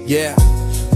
Yeah,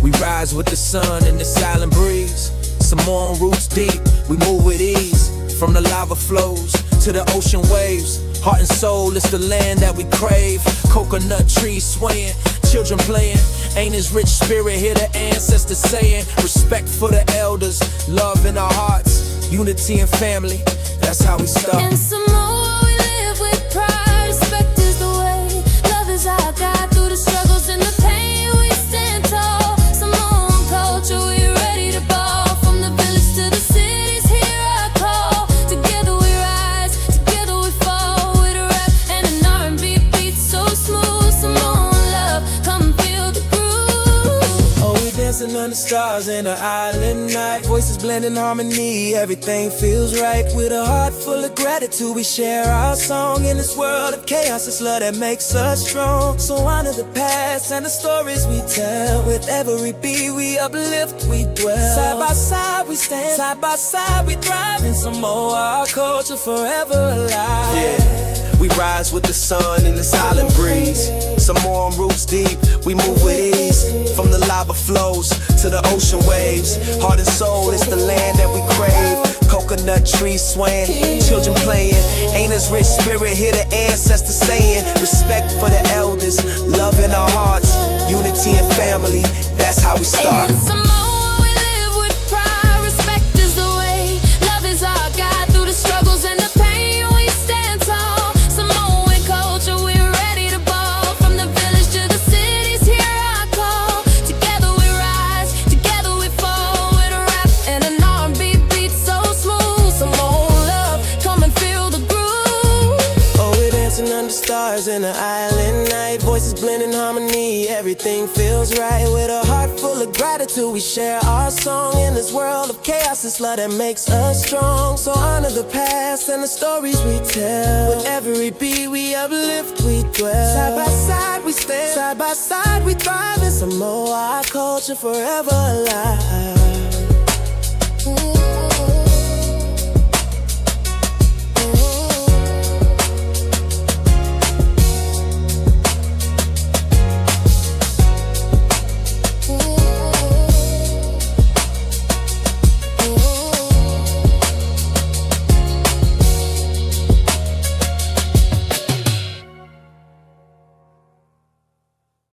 we rise with the sun and the silent breeze. Samoan roots deep, we move with ease. From the lava flows to the ocean waves, heart and soul, it's the land that we crave. Coconut trees swaying, children playing. Ain't his rich spirit, hear the ancestors saying. Respect for the elders, love in our hearts, unity and family, that's how we start. In Samoa we live with pride, respect is the way, love is our guide. Through the struggles and the pain we stand tall. Samoan culture, we ready to ball. From the village to the cities, hear our call. Together we rise, together we fall. With a rap and an R&B beat so smooth. Samoan love, come feel the groove. Oh, we dancing under stars in the island night. Voices blending harmony, everything feels right. With a heart full of gratitude, we share our song. In this world of chaos, it's love that makes us strong. So honor the past and the stories we tell. With every beat we uplift, we dwell. Side by side we stand, side by side we thrive. In Samoa, our culture forever alive. Yeah, we rise with the sun and the silent breeze. Samoan roots deep, we move with ease. From the lava flows to the ocean waves, heart and soul, it's the land that we crave. Coconut trees swaying, children playing. Ain't his rich spirit, hear the ancestors saying. Respect for the elders, love in our hearts, unity and family, that's how we start. In Samoa we live with pride, respect is the way, love is our guide. Through the struggles and the pain we stand tall. Samoan culture, we're ready to ball. From the village to the cities, hear our call. Together we rise, together we fall. With a rap and an R&B beat so smooth. Samoan love, come and feel the groove. Oh, we're dancing under stars in the island night. Voices blending harmony, everything feels right. With a heart full of gratitude, we share our song. In this world of chaos, it's love that makes us strong. So honor the past and the stories we tell. With every beat we uplift, we dwell. Side by side we stand, side by side we thrive. In Samoa, our culture forever alive.